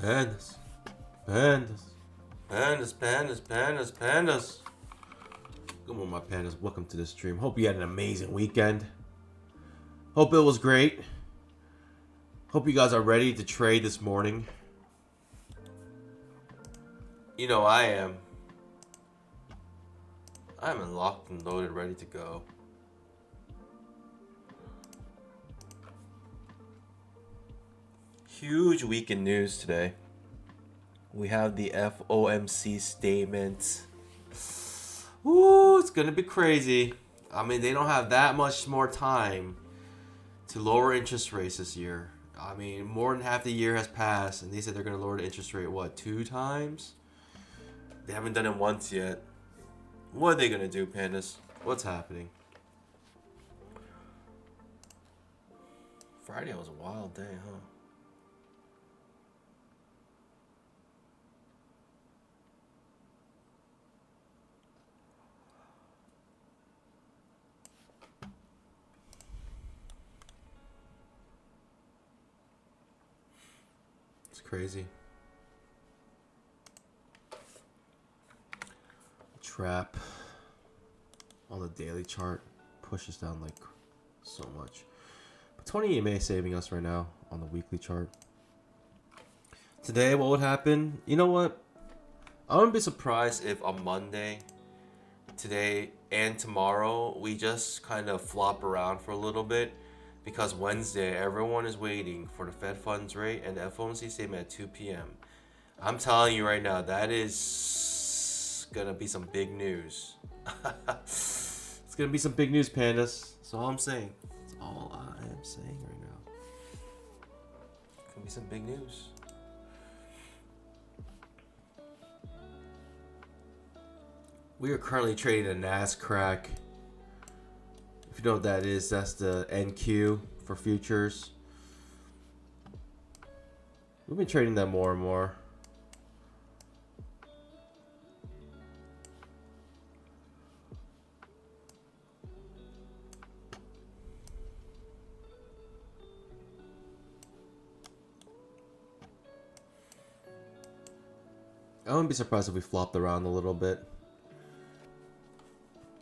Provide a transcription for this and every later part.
Pandas. Pandas. Pandas, pandas, pandas, pandas. Good morning, my pandas. Welcome to the stream. Hope you had an amazing weekend. Hope it was great. Hope you guys are ready to trade this morning. You know I am. I'm locked and loaded, ready to go. Huge weekend news today. We have the FOMC statement. Ooh, it's gonna be crazy. I mean, they don't have that much more time to lower interest rates this year. I mean, more than half the year has passed, and they said they're gonna lower the interest rate, what, 2 times? They haven't done it once yet. What are they gonna do, pandas? What's happening? Friday was a wild day, huh? It's crazy. Trap on the daily chart pushes down like so much. But 20 EMA is saving us right now on the weekly chart. Today, what would happen? You know what? I wouldn't be surprised if on Monday, today, and tomorrow, we just kind of flop around for a little bit. Because Wednesday, everyone is waiting for the Fed funds rate and the FOMC statement at 2 p.m. I'm telling you right now, that is gonna be some big news. It's gonna be some big news, pandas. That's all I'm saying. That's all I am saying right now. It's gonna be some big news. We are currently trading a Nascraq. If you know what that is, that's the NQ for futures. We've been trading that more and more. I wouldn't be surprised if we flopped around a little bit.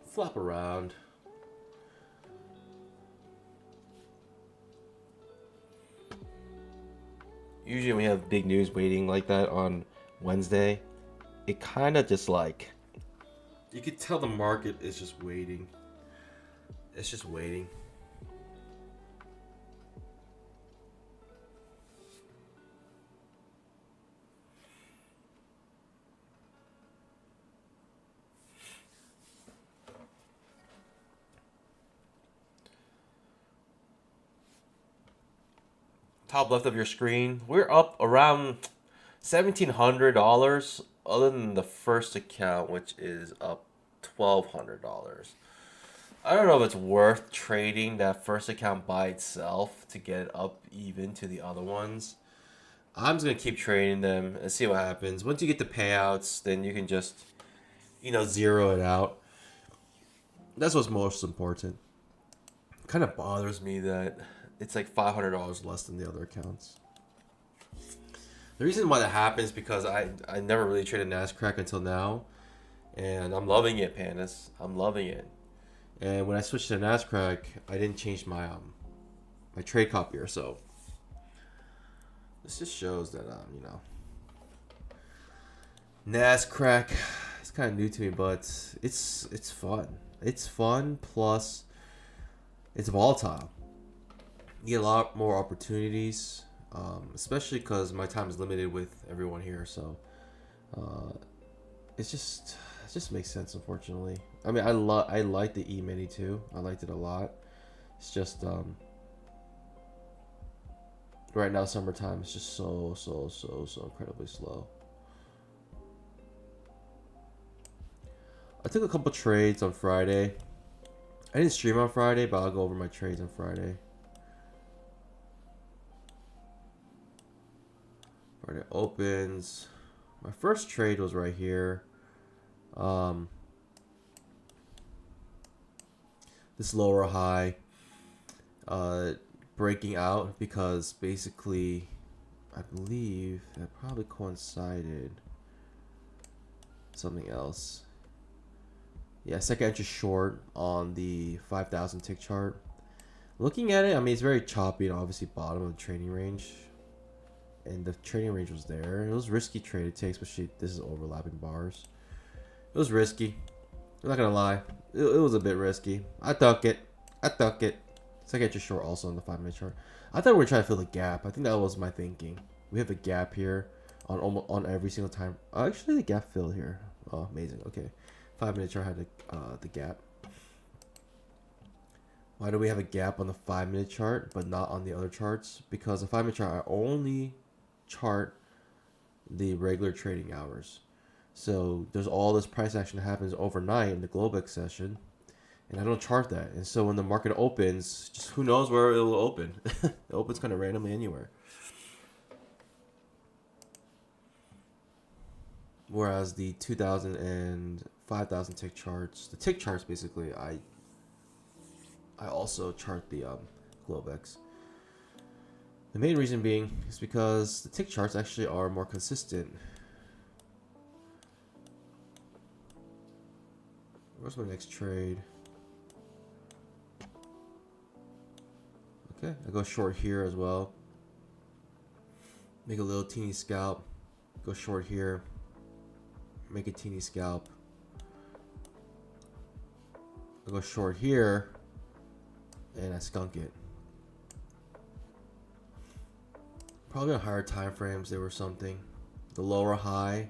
Flop around. Usually when we have big news waiting like that on Wednesday, it kind of just like, you could tell the market is just waiting. It's just waiting. Top left of your screen, we're up around $1,700 other than the first account, which is up $1,200. I don't know if it's worth trading that first account by itself to get up even to the other ones. I'm just going to keep trading them and see what happens. Once you get the payouts, then you can just, zero it out. That's what's most important. It kind of bothers me that it's like $500 less than the other accounts. The reason why that happens is because I never really traded Nascraq until now, and I'm loving it, pandas. I'm loving it. And when I switched to Nascraq, I didn't change my my trade copier, so this just shows that Nascraq is kind of new to me, but it's fun. It's fun, plus it's volatile. You get a lot more opportunities, especially because my time is limited with everyone here. So it just makes sense. Unfortunately, I mean, I like the EMINI too. I liked it a lot. It's just right now, summertime is just so incredibly slow. I took a couple trades on Friday. I didn't stream on Friday, but I'll go over my trades on Friday. Friday opens. My first trade was right here. This lower high breaking out because basically I believe that probably coincided something else. Yeah, second entry short on the 5,000 tick chart. Looking at it, I mean, it's very choppy and obviously bottom of the trading range. And the trading range was there. It was risky trade to take, especially this is overlapping bars. It was risky. I'm not gonna lie. It was a bit risky. I took it. Second entry short also on the 5-minute chart. I thought we were trying to fill the gap. I think that was my thinking. We have a gap here on every single time. Actually, the gap filled here. Oh, amazing. Okay. 5-minute chart had the gap. Why do we have a gap on the 5-minute chart but not on the other charts? Because the 5-minute chart, I only chart the regular trading hours. So there's all this price action that happens overnight in the Globex session, and I don't chart that. And so when the market opens, just who knows where it will open. It opens kind of randomly anywhere. Whereas the 2,000 and 5,000 tick charts, the tick charts basically, I also chart the Globex. The main reason being is because the tick charts actually are more consistent. Where's my next trade? Okay, I go short here as well. Make a little teeny scalp. Go short here. Make a teeny scalp. I go short here. And I skunk it. Probably on higher time frames there was something. The lower high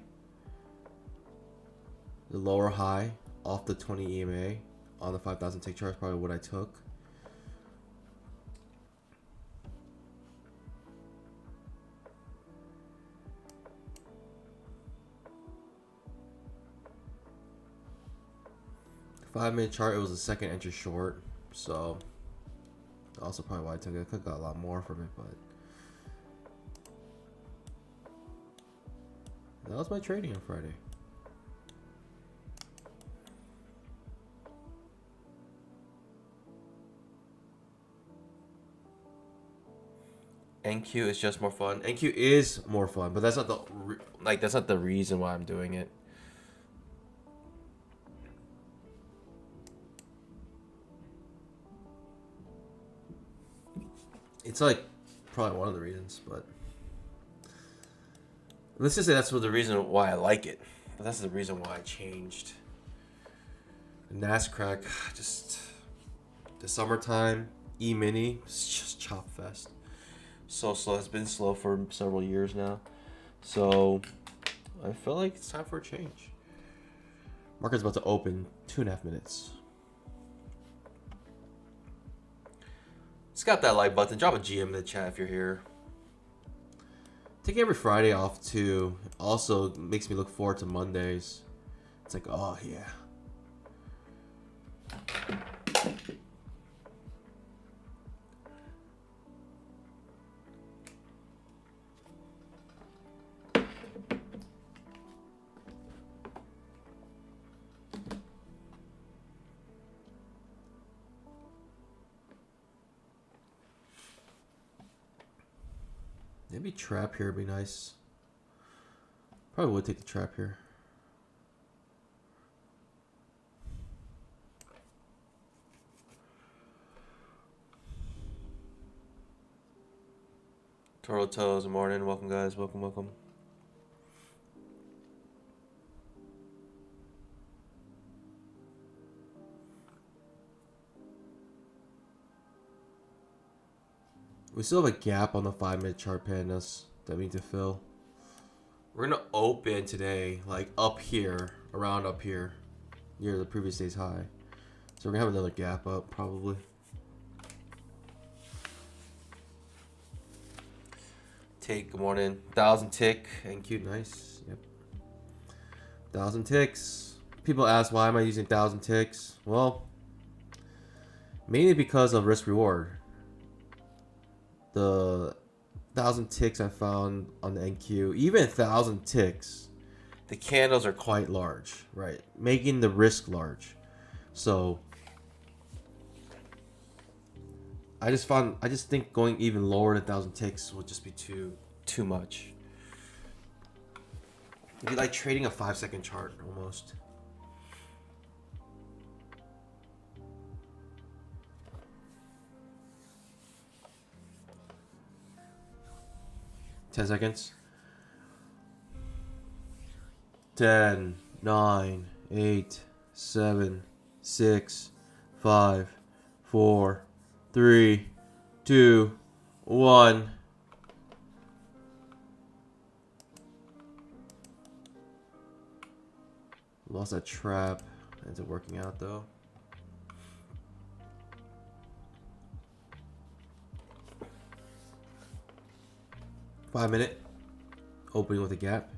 off the 20 EMA on the 5,000 tick chart is probably what I took. The 5-minute chart, it was a second entry short, so also probably why I took it. I could have got a lot more from it, but that was my trading on Friday. NQ is just more fun. NQ is more fun, but that's not the reason why I'm doing it. It's like probably one of the reasons, but let's just say that's the reason why I like it. But that's the reason why I changed. Nascraq, just the summertime, EMINI, it's just chop fest. So slow. It's been slow for several years now. So I feel like it's time for a change. Market's about to open 2.5 minutes. Scalp that like button. Drop a GM in the chat if you're here. Taking every Friday off too also makes me look forward to Mondays. It's like, oh yeah. Maybe trap here would be nice. Probably would take the trap here. Turtle Toes, good morning. Welcome, guys. Welcome, welcome. We still have a gap on the 5-minute chart, pandas, that we need to fill. We're gonna open today, like up here, around up here, near the previous day's high. So we're gonna have another gap up, probably. Take, good morning. 1,000 tick, and cute, nice. Yep. 1,000 ticks. People ask, why am I using 1,000 ticks? Well, mainly because of risk reward. The 1,000 ticks I found on the NQ, even 1,000 ticks, the candles are quite large, right? Making the risk large. So I just think going even lower than 1,000 ticks would just be too too much. It'd be like trading a 5-second chart almost. Ten seconds. 10, 9, 8, 7, 6, 5, 4, 3, 2, 1. Lost that trap. Ends up working out though. Five-minute opening with a gap.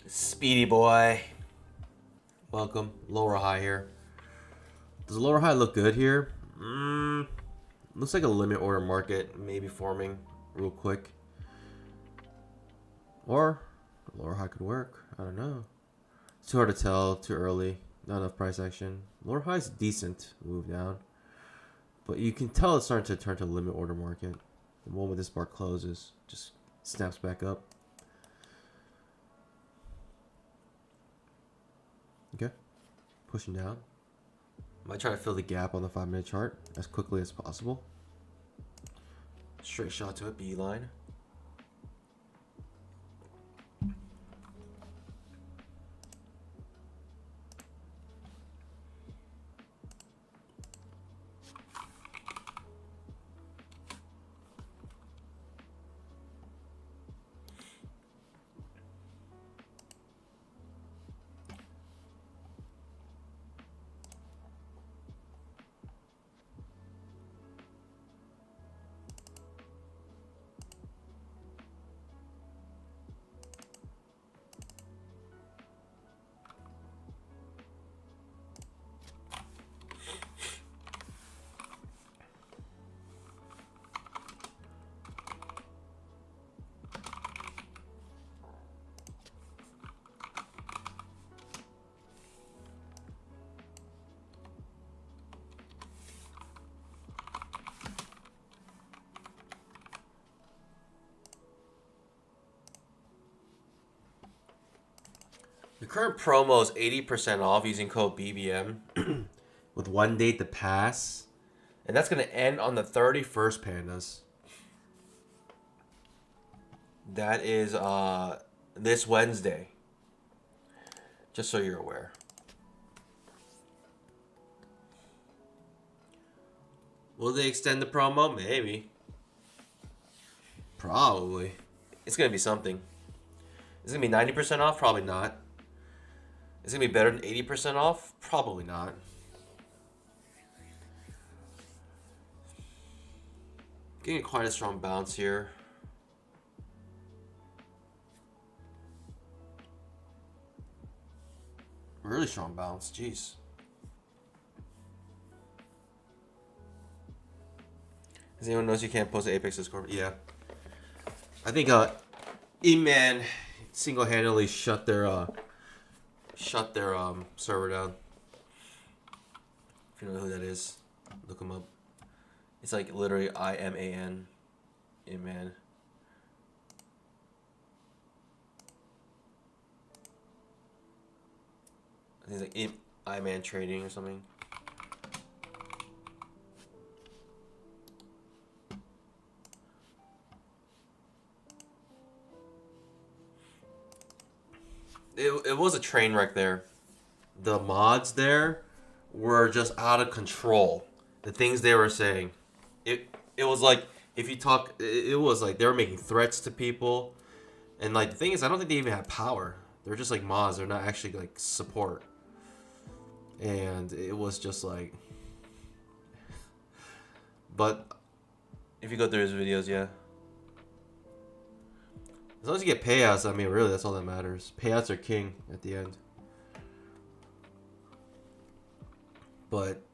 Speedy boy. Welcome. Lower high here. Does the lower high look good here? Looks like a limit order market maybe forming real quick. Or lower high could work. I don't know. It's too hard to tell. Too early. Not enough price action. Lower high is decent move down. But you can tell it's starting to turn to a limit order market. The moment this bar closes, just snaps back up. Okay, pushing down. Might try to fill the gap on the 5-minute chart as quickly as possible. Straight shot to a beeline. The current promo is 80% off using code BBM with 1 date to pass. And that's going to end on the 31st, pandas. That is this Wednesday. Just so you're aware. Will they extend the promo? Maybe. Probably. It's going to be something. Is it going to be 90% off? Probably not. Is it going to be better than 80% off? Probably not. Getting quite a strong bounce here. Really strong bounce. Jeez. Does anyone knows you can't post an Apex Discord? Yeah. I think EMINI single-handedly shut their server down. If you know who that is, look them up. It's like literally IMAN, EMINI. I think it's like IMAN Trading or something. It was a train wreck there. The mods there were just out of control. The things they were saying. It was like, if you talk, it was like they were making threats to people. And like the thing is, I don't think they even have power. They're just like mods. They're not actually like support. And it was just like, but if you go through his videos, yeah. As long as you get payouts, I mean, really, that's all that matters. Payouts are king at the end. But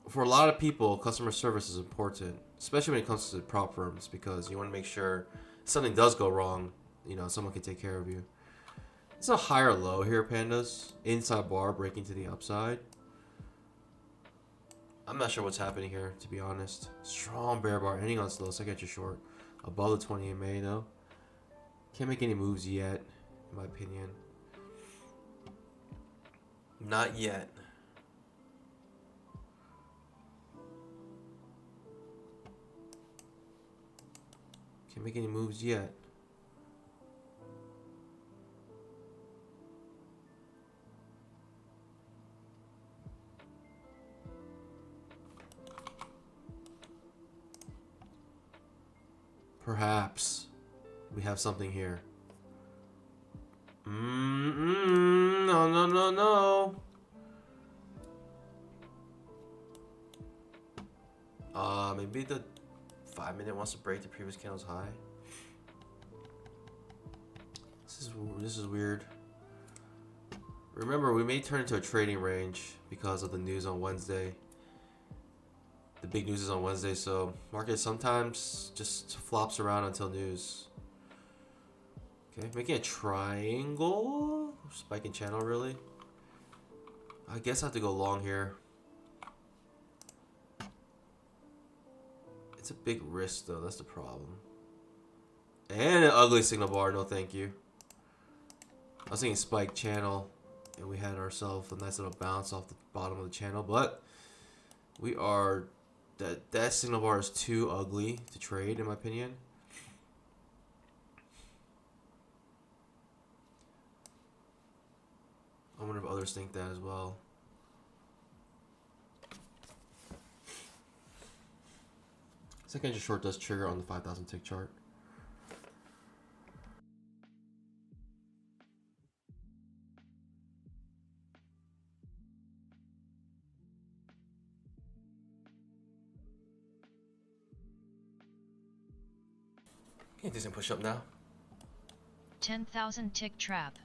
for a lot of people, customer service is important, especially when it comes to prop firms, because you want to make sure if something does go wrong, you know, someone can take care of you. It's a higher low here, pandas. Inside bar breaking to the upside. I'm not sure what's happening here, to be honest. Strong bear bar ending on slow, so I get you short. Above the 20 EMA though. Can't make any moves yet, in my opinion. Not yet. Can't make any moves yet. Perhaps we have something here. No, no, no, no. Maybe the 5-minute wants to break the previous candle's high. This is weird. Remember, we may turn into a trading range because of the news on Wednesday. The big news is on Wednesday, so market sometimes just flops around until news. Okay, making a triangle. Spiking channel, really. I guess I have to go long here. It's a big risk, though. That's the problem. And an ugly signal bar. No, thank you. I was thinking spike channel, and we had ourselves a nice little bounce off the bottom of the channel, but we are... That signal bar is too ugly to trade, in my opinion. I wonder if others think that as well. Second inch short does trigger on the 5,000 tick chart. Can you do some push up now? 10,000 tick trap.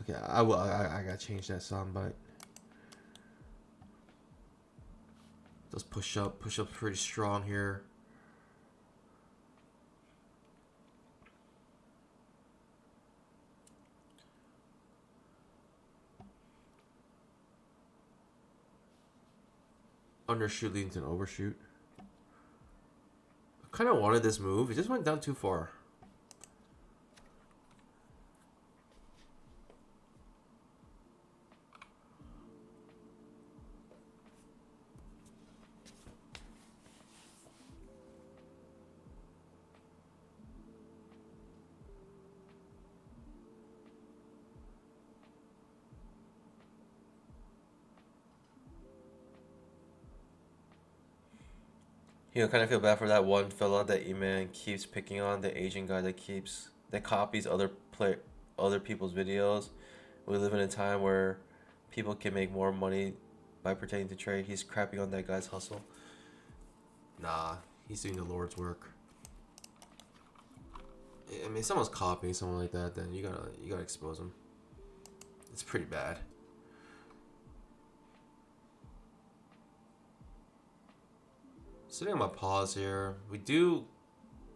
Okay, I gotta change that soundbite. Does push up pretty strong here. Undershoot leading to an overshoot. I kind of wanted this move. It just went down too far. You know, kind of feel bad for that one fella that E-Man keeps picking on, the Asian guy that copies other people's videos. We live in a time where people can make more money by pretending to trade. He's crapping on that guy's hustle. Nah, he's doing the Lord's work. I mean, if someone's copying someone like that, then you gotta expose them. It's pretty bad. Sitting on my pause here. We do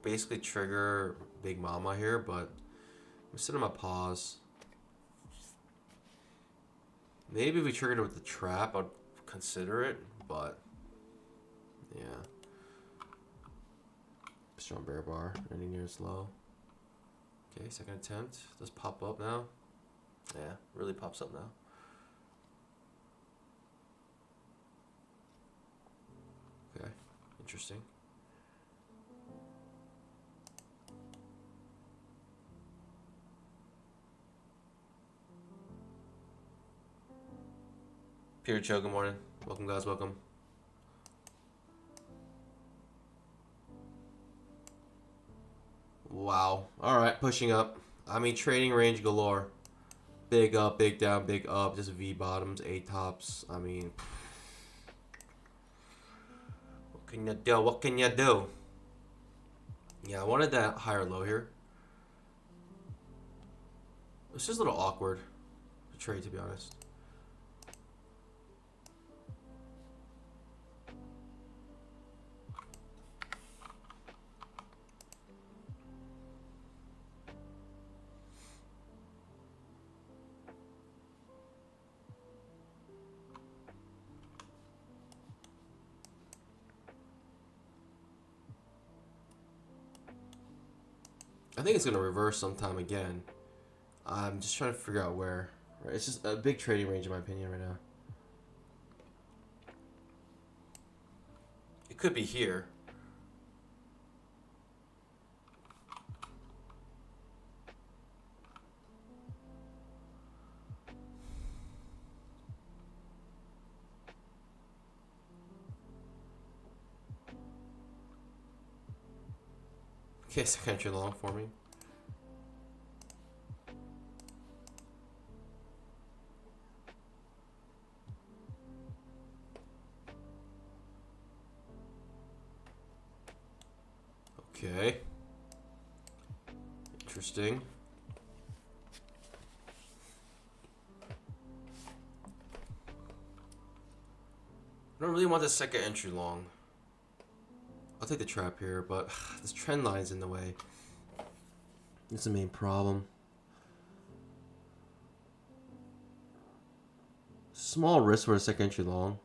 basically trigger Big Mama here, but I'm sitting on my pause. Maybe if we triggered it with the trap, I'd consider it, but yeah. Strong bear bar, ending near its low. Okay, second attempt. Does pop up now? Yeah, really pops up now. Okay, interesting. Peter Cho, good morning. Welcome, guys, welcome. Wow. Alright, pushing up. I mean, trading range galore. Big up, big down, big up. Just V bottoms, A tops. I mean, what can you do? What can you do? Yeah, I wanted that higher low here. It's just a little awkward to trade, to be honest. I think it's gonna reverse sometime again. I'm just trying to figure out where. Right, it's just a big trading range in my opinion right now. It could be here. Okay, second entry long for me. Okay. Interesting. I don't really want the second entry long. I'll take the trap here, but this trend line's in the way. That's the main problem. Small risk for a second entry long.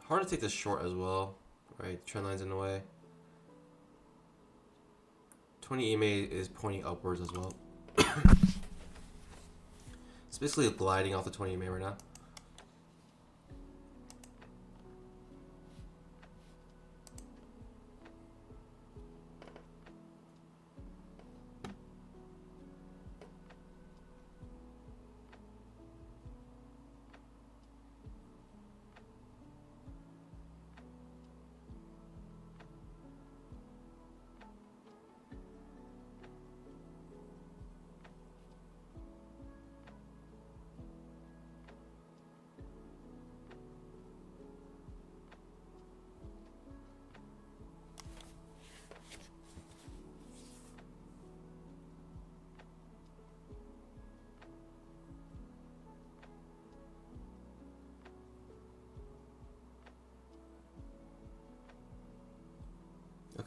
Hard to take this short as well, right? Trend line's in the way. 20 EMA is pointing upwards as well. It's basically gliding off the 20 EMA right now.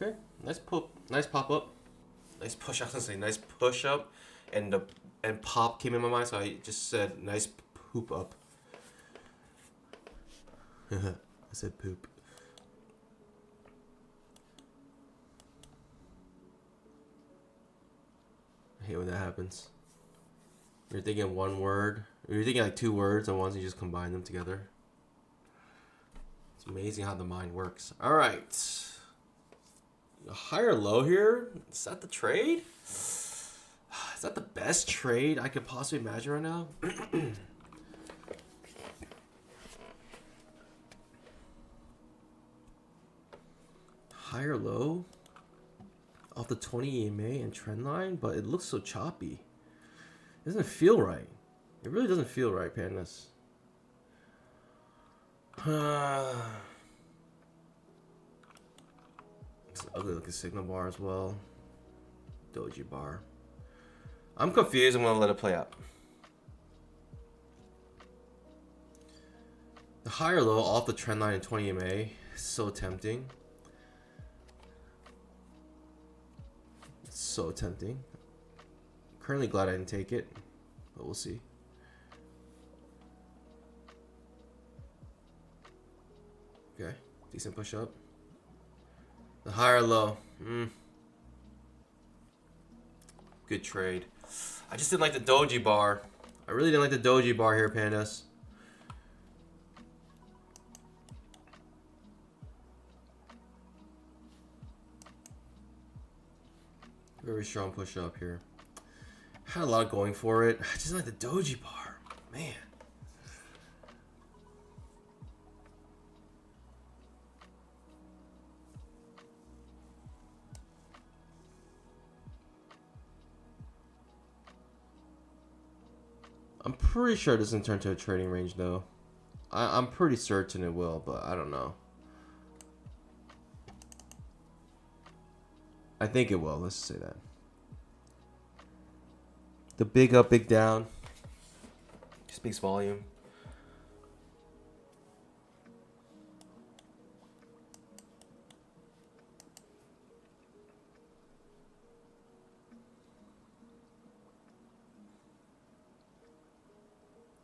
Okay, nice pop up, nice push. I was gonna say nice push up, and pop came in my mind, so I just said nice poop up. I said poop. I hate when that happens. You're thinking one word, or you're thinking like two words at once, and you just combine them together. It's amazing how the mind works. All right. A higher low here? Is that the trade? Is that the best trade I could possibly imagine right now? Higher low off the 20 EMA and trend line, but it looks so choppy. It doesn't feel right. It really doesn't feel right, Pandas. It's an ugly looking signal bar as well. Doji bar. I'm confused. I'm gonna let it play out. The higher low off the trend line in 20 MA is so tempting. It's so tempting. Currently glad I didn't take it, but we'll see. Okay, decent push up. The higher low. Good trade. I just didn't like the doji bar. I really didn't like the doji bar here, Pandas. Very strong push up here. Had a lot going for it. I just like the doji bar. Man. I'm pretty sure it doesn't turn to a trading range though. I'm pretty certain it will, but I don't know. I think it will. Let's say that. The big up, big down speaks volume.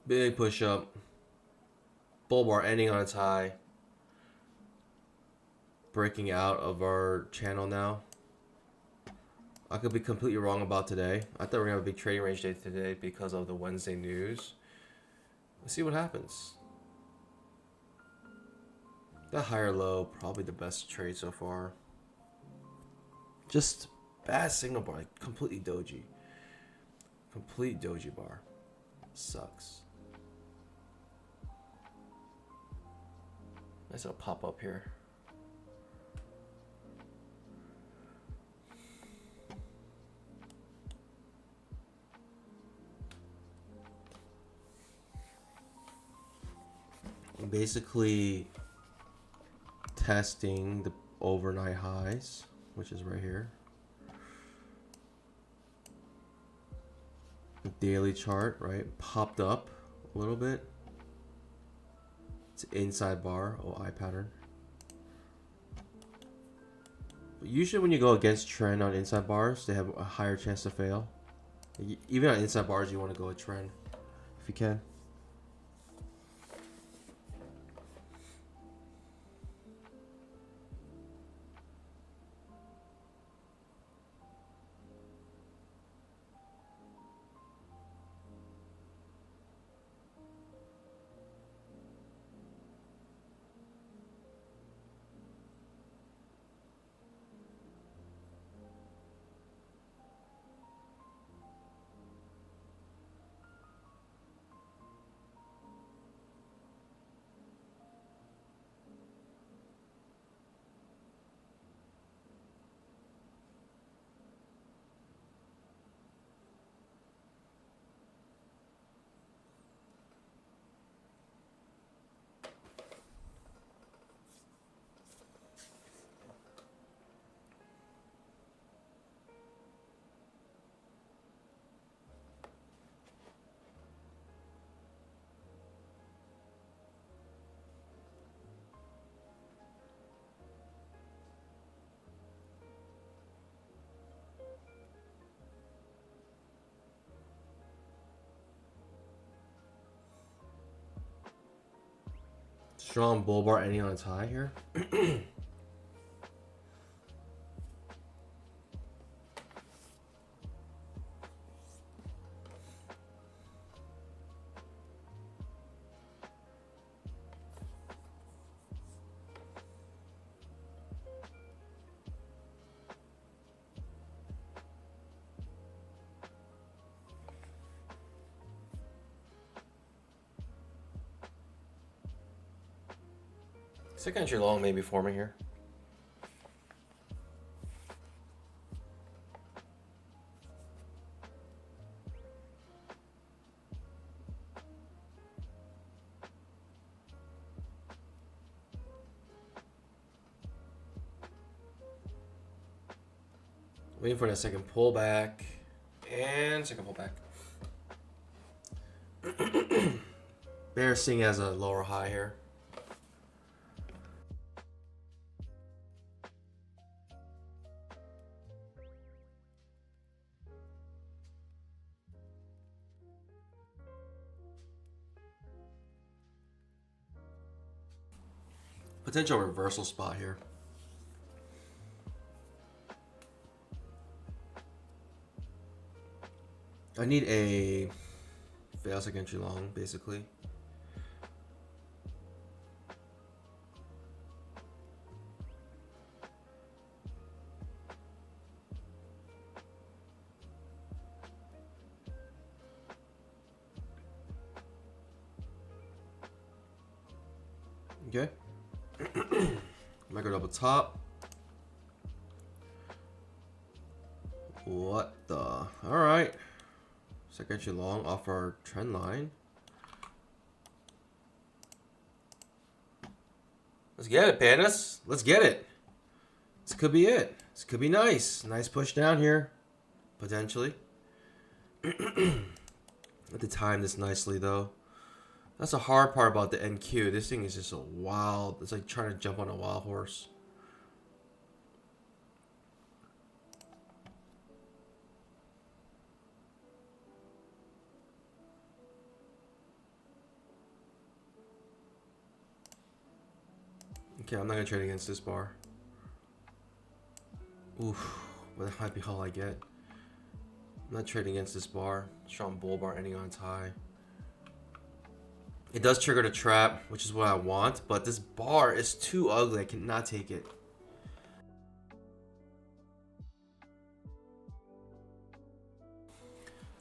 Big push up. Bull bar ending on its high. Breaking out of our channel now. I could be completely wrong about today. I thought we were going to have a big trading range day today because of the Wednesday news. Let's see what happens. That higher low, probably the best trade so far. Just bad signal bar, like completely doji. Complete doji bar. Sucks. Nice little pop up here. Basically testing the overnight highs, which is right here. The daily chart, right, popped up a little bit. It's inside bar, eye pattern. But usually when you go against trend on inside bars, they have a higher chance to fail. Even on inside bars, you want to go with trend if you can. Strong bull bar ending on its high here. Second entry long may be forming here. Waiting for that second pullback. And second pullback. Bear seeing as a lower high here. Potential reversal spot here. I need a fail second entry long, basically. Okay. Micro double top. What the? All right. Second entry long off our trend line. Let's get it, pandas. Let's get it. This could be it. This could be nice. Nice push down here, potentially. At the time this nicely though. That's the hard part about the NQ. This thing is just a wild. It's like trying to jump on a wild horse. Okay, I'm not gonna trade against this bar. Oof, but that might be all I get. I'm not trading against this bar. Strong bull bar ending on its high. It does trigger the trap, which is what I want, but this bar is too ugly. I cannot take it.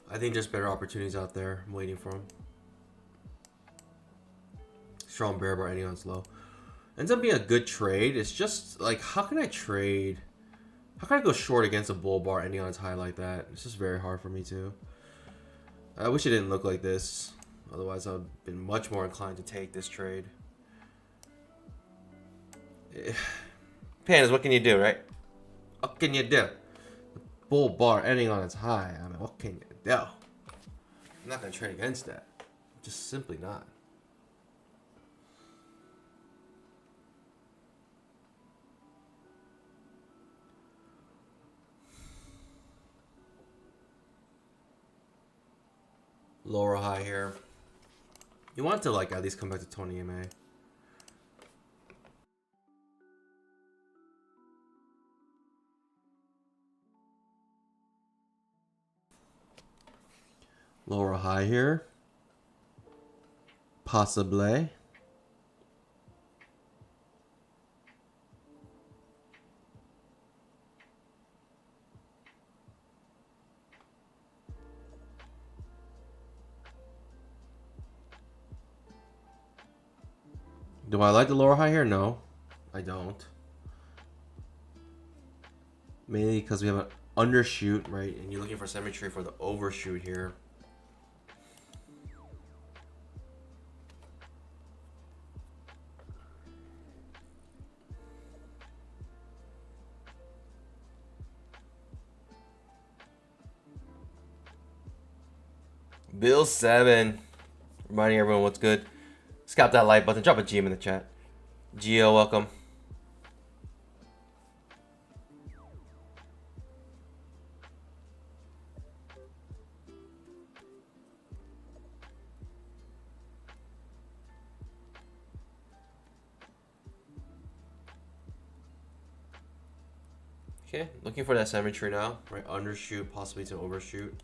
I think there's better opportunities out there. I'm waiting for them. Strong bear bar ending on its low. Ends up being a good trade. It's just like, how can I trade? How can I go short against a bull bar ending on its high like that? It's just very hard for me too. I wish it didn't look like this. Otherwise, I've been much more inclined to take this trade. Pandas, what can you do, right? What can you do? Bull bar ending on its high. I mean, what can you do? I'm not going to trade against that. Just simply not. Lower high here. You want to like at least come back to 20 EMA. Lower high here. Possibly. Do I like the lower high here? No, I don't. Mainly because we have an undershoot, right? And you're looking for symmetry for the overshoot here. Bill 7. Reminding everyone what's good. Scalp that like button. Drop a GM in the chat. Gio, welcome. Okay, looking for that symmetry now. Right, undershoot, possibly to overshoot.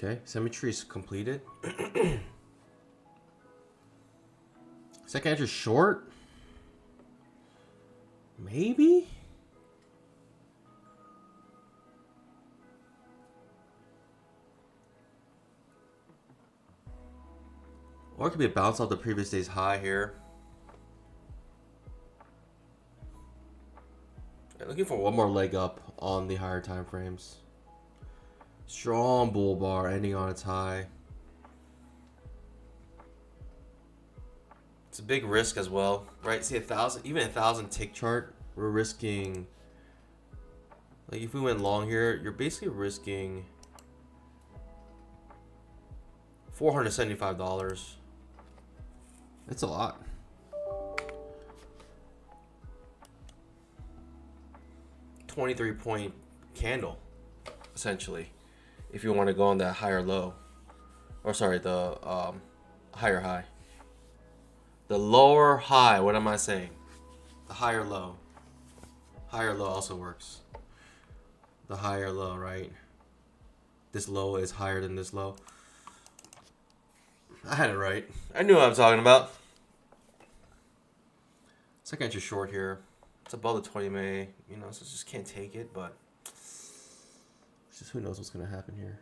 Okay, symmetry is completed. Second entry short? Maybe? Or it could be a bounce off the previous day's high here. Looking for one more leg up on the higher time frames. Strong bull bar ending on its high. It's a big risk as well, right? See, even 1,000 tick chart, we're risking. Like if we went long here, you're basically risking $475. That's a lot. $23-point candle, essentially, if you want to go on that higher low, or sorry, the higher high. The lower high. What am I saying? The higher low. Higher low also works. The higher low, right? This low is higher than this low. I had it right. I knew what I'm talking about. Second entry short here. It's above the 20 MA. You know, so just can't take it, but just who knows what's going to happen here.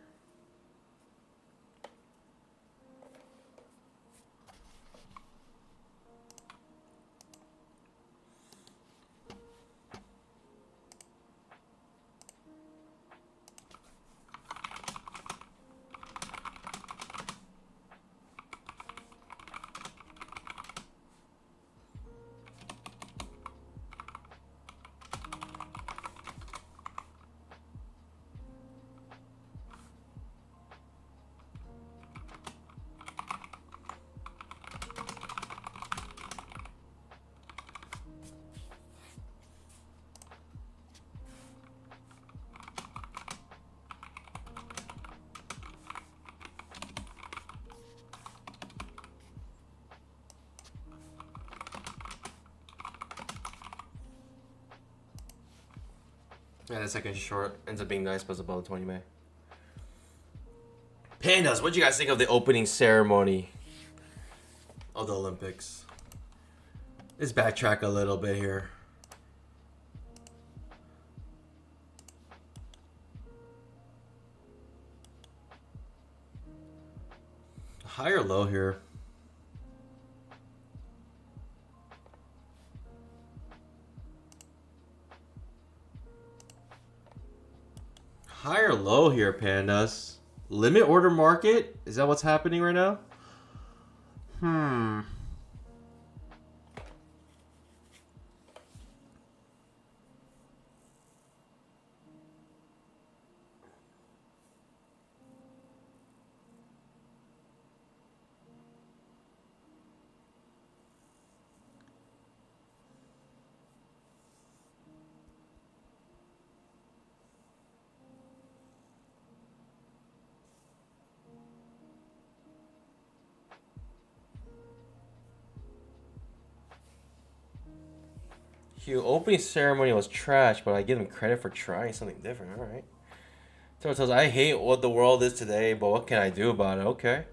Yeah, the second short ends up being nice, but it's above the 20 May. Pandas, what do you guys think of the opening ceremony of the Olympics? Let's backtrack a little bit here. High or low here? High or low here, pandas? Limit order market? Is that what's happening right now? Hugh, opening ceremony was trash, but I give him credit for trying something different. All right. So it says, I hate what the world is today, but what can I do about it? Okay.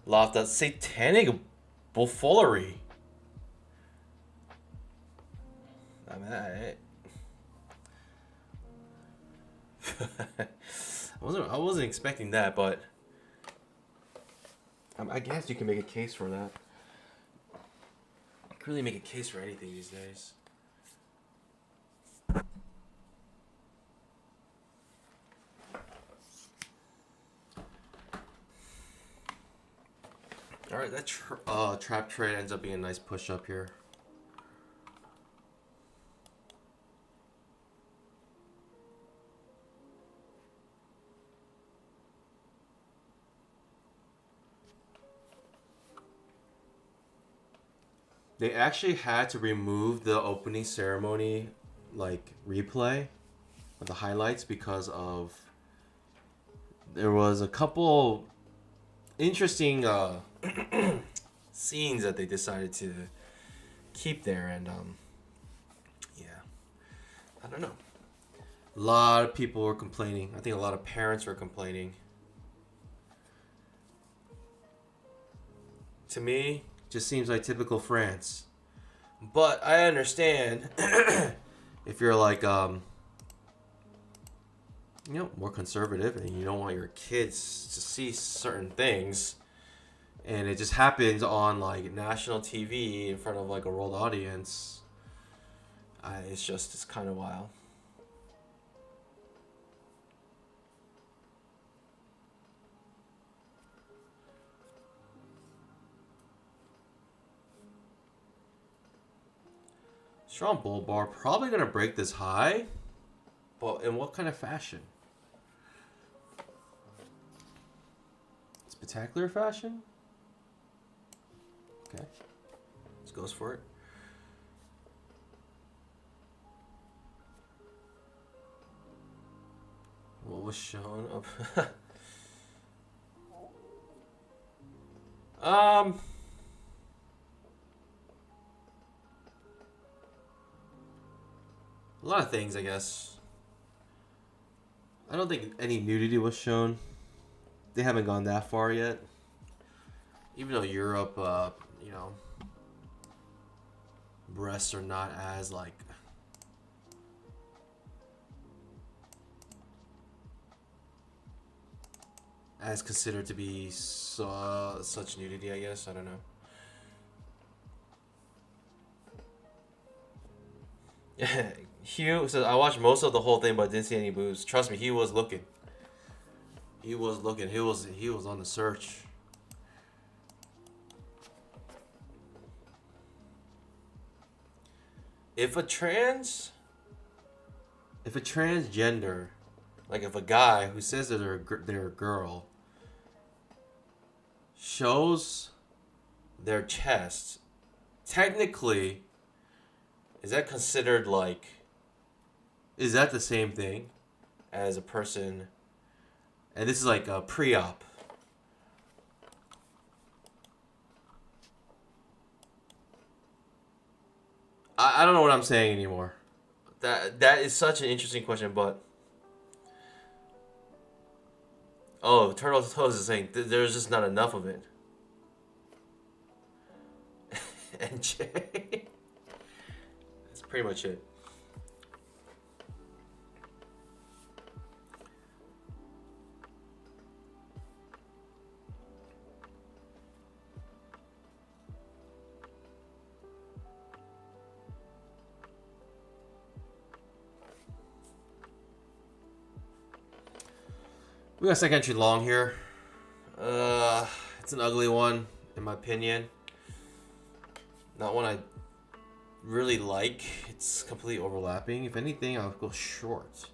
Loftus, satanic buffoonery. I mean, I wasn't expecting that, but I guess you can make a case for that. You can really make a case for anything these days. All right, that trap trade ends up being a nice push up here. They actually had to remove the opening ceremony like replay of the highlights because of there was a couple interesting scenes that they decided to keep there, and yeah, I don't know. A lot of people were complaining. I think a lot of parents were complaining. To me, just seems like typical France. But I understand if you're like more conservative and you don't want your kids to see certain things, and it just happens on like national TV in front of like a world audience. It's kind of wild. Strong bull bar, probably gonna break this high, but in what kind of fashion? Spectacular fashion? Okay, let's go for it. What was shown up? A lot of things, I guess. I don't think any nudity was shown. They haven't gone that far yet. Even though Europe, you know, breasts are not as like as considered to be such nudity, I guess. I don't know. Hugh says I watched most of the whole thing, but didn't see any boobs. Trust me, he was looking. He was looking. He was on the search. If a transgender, like if a guy who says that they're a girl, shows their chest, technically, is that considered like? Is that the same thing as a person? And this is like a pre-op. I don't know what I'm saying anymore. That is such an interesting question, but oh, Turtle Toes is saying there's just not enough of it. And Jay, that's pretty much it. We got second entry long here. It's an ugly one, in my opinion. Not one I really like. It's completely overlapping. If anything, I'll go short.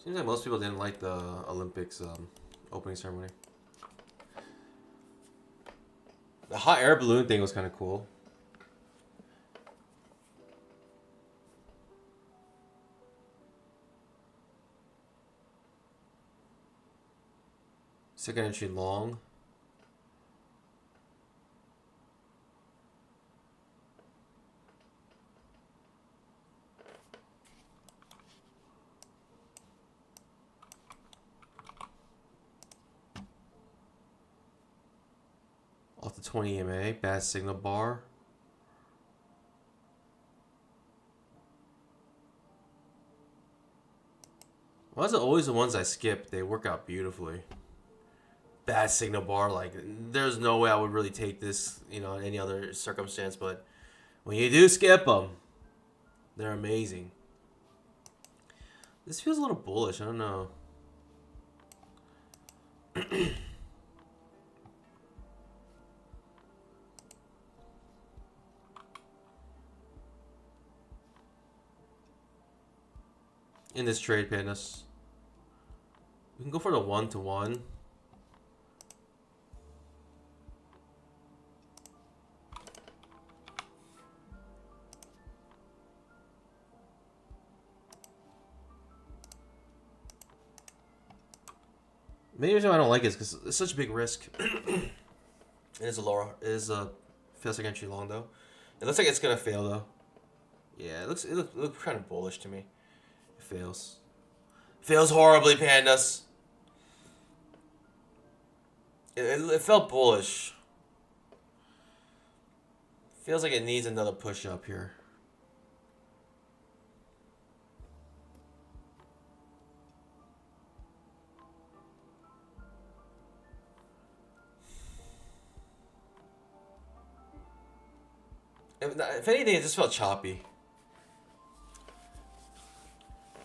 Seems like most people didn't like the Olympics opening ceremony. The hot air balloon thing was kind of cool. Second entry long. Off the 20 EMA, bad signal bar. Why is it always the ones I skip? They work out beautifully. Bad signal bar, like there's no way I would really take this, you know, in any other circumstance. But when you do skip them, they're amazing. This feels a little bullish. I don't know. In this trade, Pandas. We can go for the 1-to-1. Maybe reason I don't like it is because it's such a big risk. It is a lower, it is a feels like entry long though. It looks like it's gonna fail though. Yeah, it looks kind of bullish to me. It fails. Fails horribly, Pandas. It felt bullish. Feels like it needs another push up here. If anything, it just felt choppy.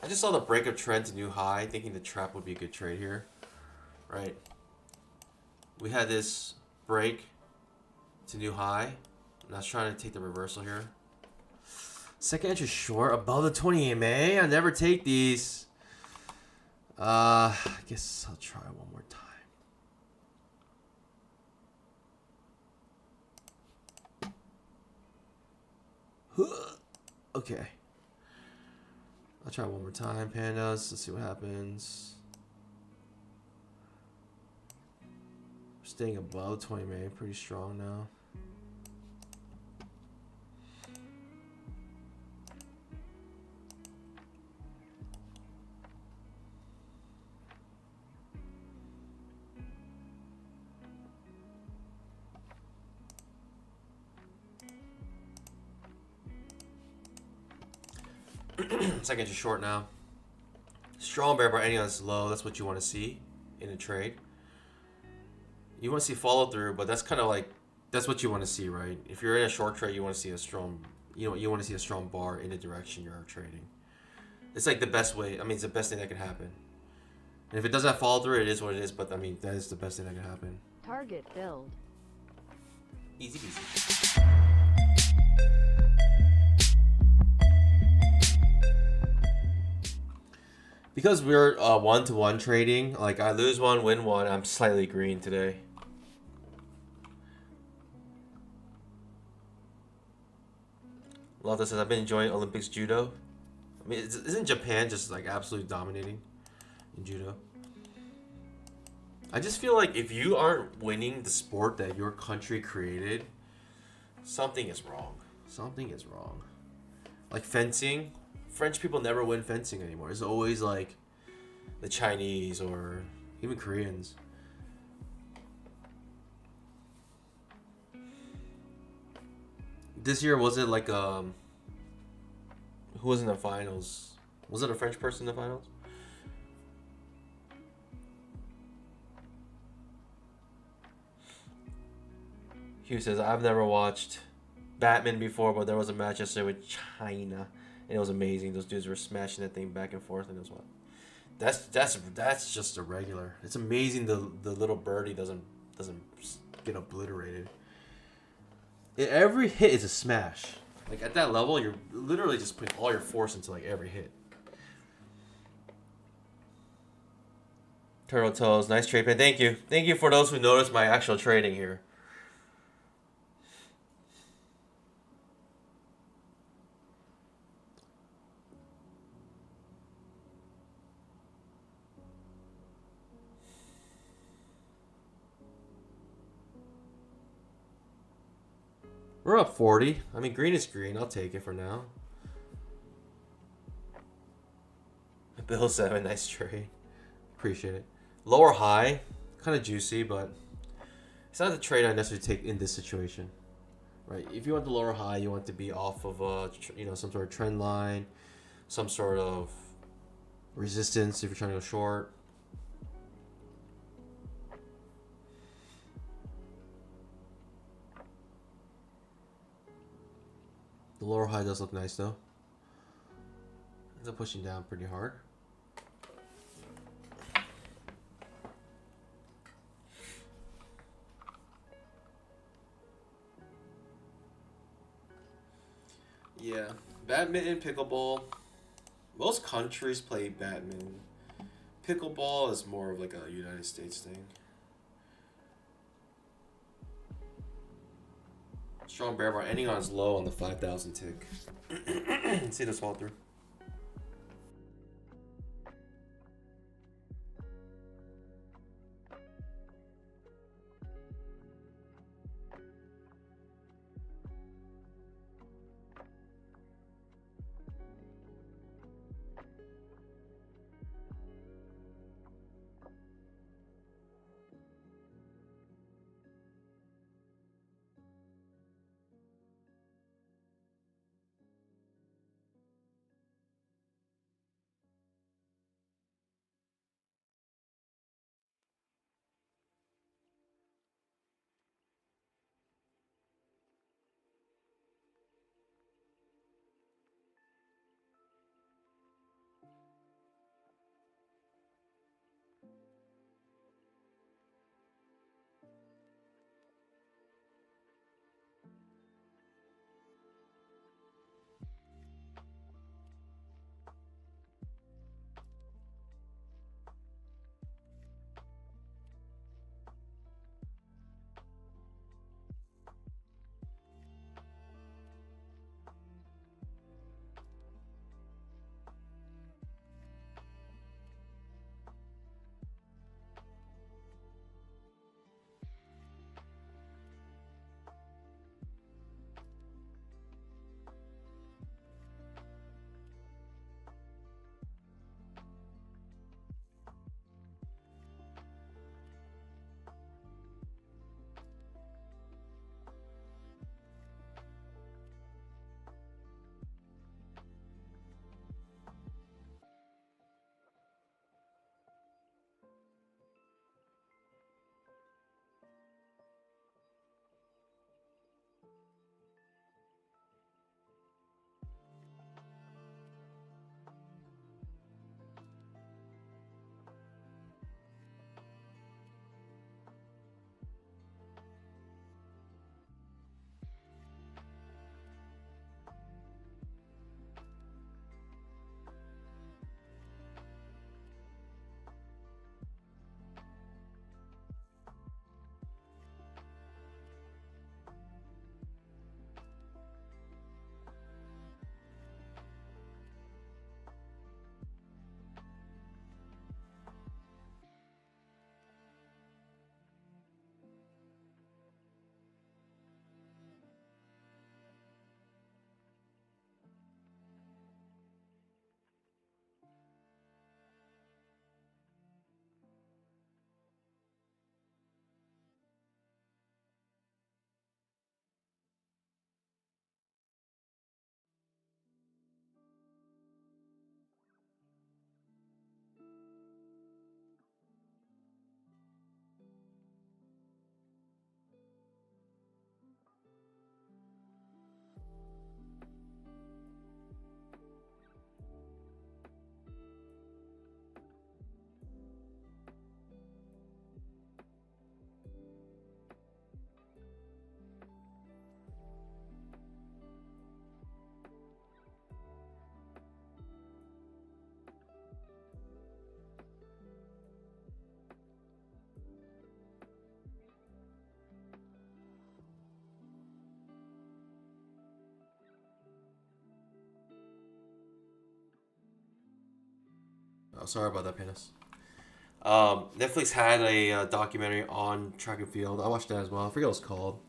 I just saw the breakup trend to new high, thinking the trap would be a good trade here. Right. We had this break to new high. And I was trying to take the reversal here. Second entry short above the 20 EMA. I never take these. I guess I'll try one more time. Okay. I'll try one more time, Pandas. Let's see what happens. Staying above 20 EMA, pretty strong now. Second entry short now. Strong bear bar ending on this low. That's what you want to see in a trade. You want to see follow through, but that's kind of like that's what you want to see, right? If you're in a short trade, you want to see a strong, you want to see a strong bar in the direction you're trading. It's like the best way. I mean, it's the best thing that could happen. And if it doesn't follow through, it is what it is. But I mean, that is the best thing that could happen. Target filled. Easy peasy. Because we're 1-to-1 trading, like I lose one, win one, I'm slightly green today. Love this. I've been enjoying Olympics judo. I mean, isn't Japan just like absolutely dominating in judo? I just feel like if you aren't winning the sport that your country created, something is wrong. Something is wrong. Like fencing. French people never win fencing anymore. It's always like the Chinese or even Koreans. This year, was it like who was in the finals? Was it a French person in the finals? Hugh says, I've never watched Batman before, but there was a match yesterday with China. And it was amazing. Those dudes were smashing that thing back and forth, and it was what? That's just a regular. It's amazing the little birdie doesn't get obliterated. Every hit is a smash. Like at that level, you're literally just putting all your force into like every hit. Turtle Toes, nice trade, man. Thank you. Thank you for those who noticed my actual trading here. We're up 40. I mean, green is green. I'll take it for now. Bill 7, nice trade. Appreciate it. Lower high, kind of juicy, but it's not the trade I necessarily take in this situation, right? If you want the lower high, you want to be off of a, some sort of trend line, some sort of resistance if you're trying to go short. The lower high does look nice though. Ends up pushing down pretty hard. Yeah, badminton, pickleball. Most countries play badminton. Pickleball is more of like a United States thing. Strong bear bar ending on its low on the 5,000 tick. See this fall through. Oh, sorry about that, penis. Netflix had a documentary on track and field. I watched that as well. I forget what it's called.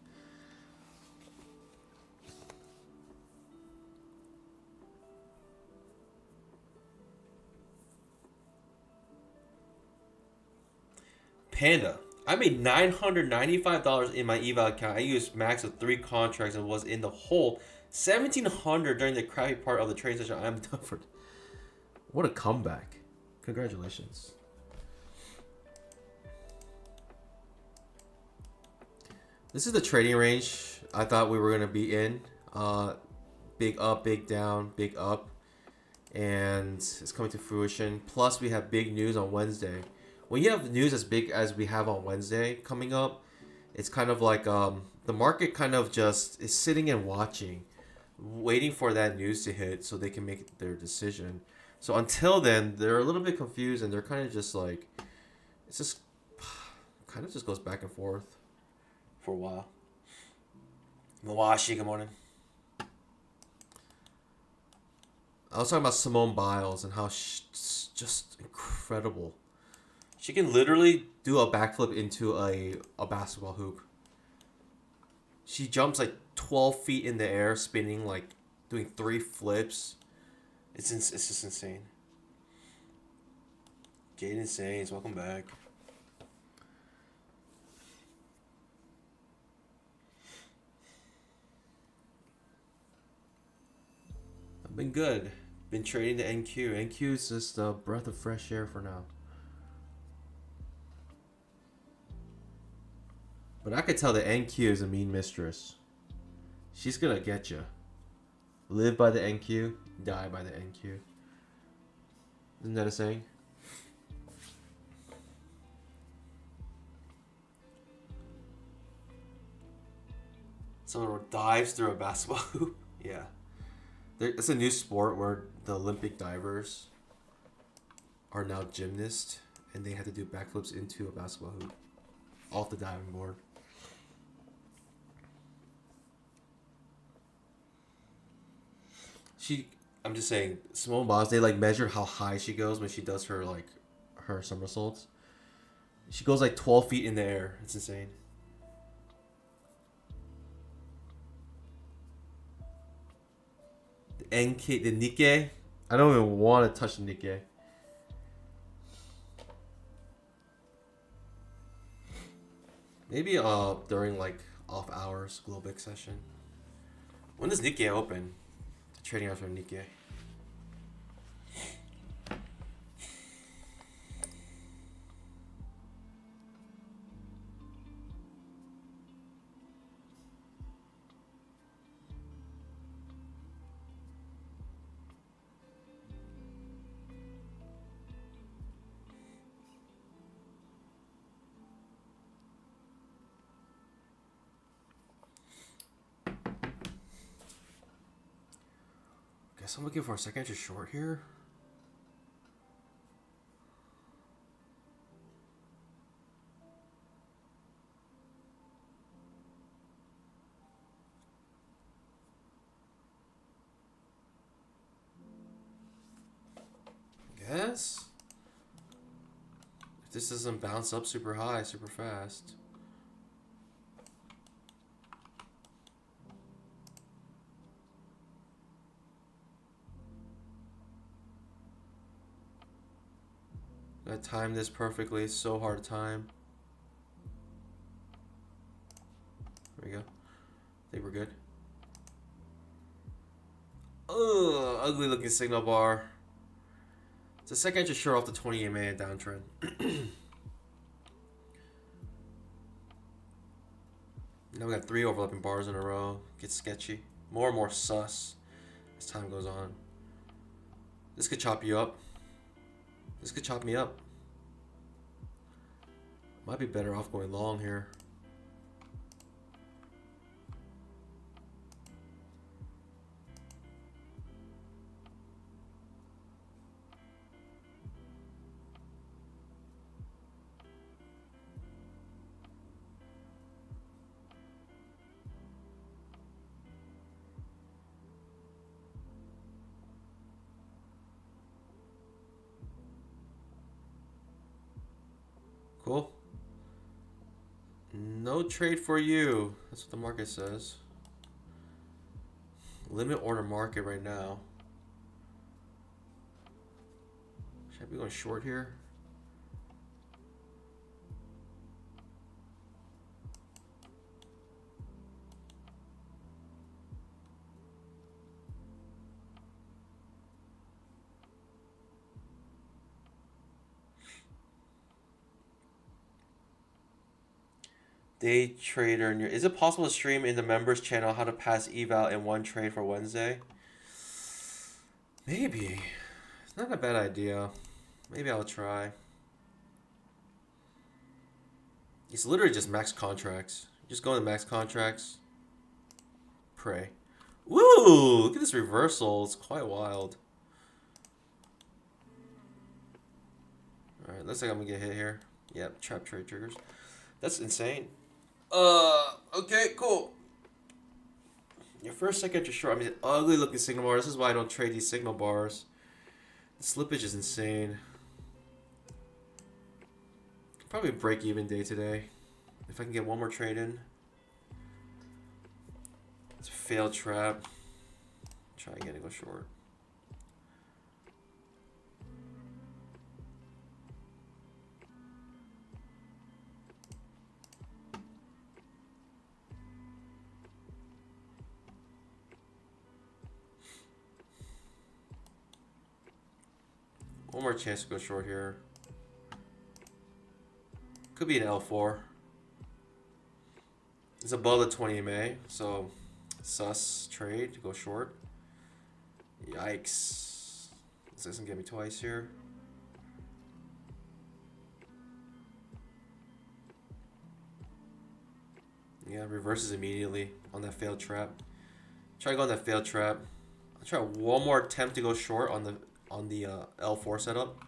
Panda. I made $995 in my eval account. I used max of 3 contracts and was in the hole 1,700 during the crappy part of the trade session. I am done for. What a comeback! Congratulations. This is the trading range I thought we were gonna be in. Big up, big down, big up, and it's coming to fruition. Plus, we have big news on Wednesday. When you have news as big as we have on Wednesday coming up, it's kind of like the market kind of just is sitting and watching waiting for that news to hit so they can make their decision. So until then, they're a little bit confused and they're kind of just like, it's just kind of just goes back and forth for a while. Mawashi, good morning. I was talking about Simone Biles and how she's just incredible. She can literally do a backflip into a basketball hoop. She jumps like 12 feet in the air, spinning, like doing 3 flips. It's just insane. Jaden Saints, welcome back. I've been good. Been trading the NQ. NQ is just a breath of fresh air for now. But I could tell the NQ is a mean mistress. She's gonna get you. Live by the NQ, die by the NQ. Isn't that a saying? Someone dives through a basketball hoop. Yeah. It's a new sport where the Olympic divers are now gymnasts and they have to do backflips into a basketball hoop off the diving board. I'm just saying, Simone Biles, they like measure how high she goes when she does her her somersaults. She goes like 12 feet in the air. It's insane. The NK, the Nikkei. I don't even want to touch the Nikkei. Maybe during like off hours, Globex session. When does Nikkei open? The trading hours for Nikkei. Guess I'm looking for a second to short here. Guess if this doesn't bounce up super high, super fast. I timed this perfectly. It's so hard to time. There we go. I think we're good. Ugh, ugly looking signal bar. It's a second to short off the 20 EMA downtrend. Now we got 3 overlapping bars in a row. Gets sketchy. More and more sus as time goes on. This could chop you up. This could chop me up. Might be better off going long here. Cool. No trade for you. That's what the market says. Limit order market right now. Should I be going short here? Day trader, is it possible to stream in the members channel how to pass eval in one trade for Wednesday? Maybe. It's not a bad idea. Maybe I'll try. It's literally just max contracts. Just go to max contracts. Pray. Woo! Look at this reversal. It's quite wild. Alright, looks like I'm gonna get hit here. Yep, trap trade triggers. That's insane. Okay, cool. Your first second you're short. I mean, ugly looking signal bar. This is why I don't trade these signal bars. The slippage is insane. Probably break even day today. If I can get one more trade in. It's a failed trap. Try again to go short. One more chance to go short here. Could be an L4. It's above the 20 EMA, so sus trade to go short. Yikes. This doesn't get me twice here. Yeah, reverses immediately on that failed trap. Try to go on that failed trap. I'll try one more attempt to go short on the L4 setup.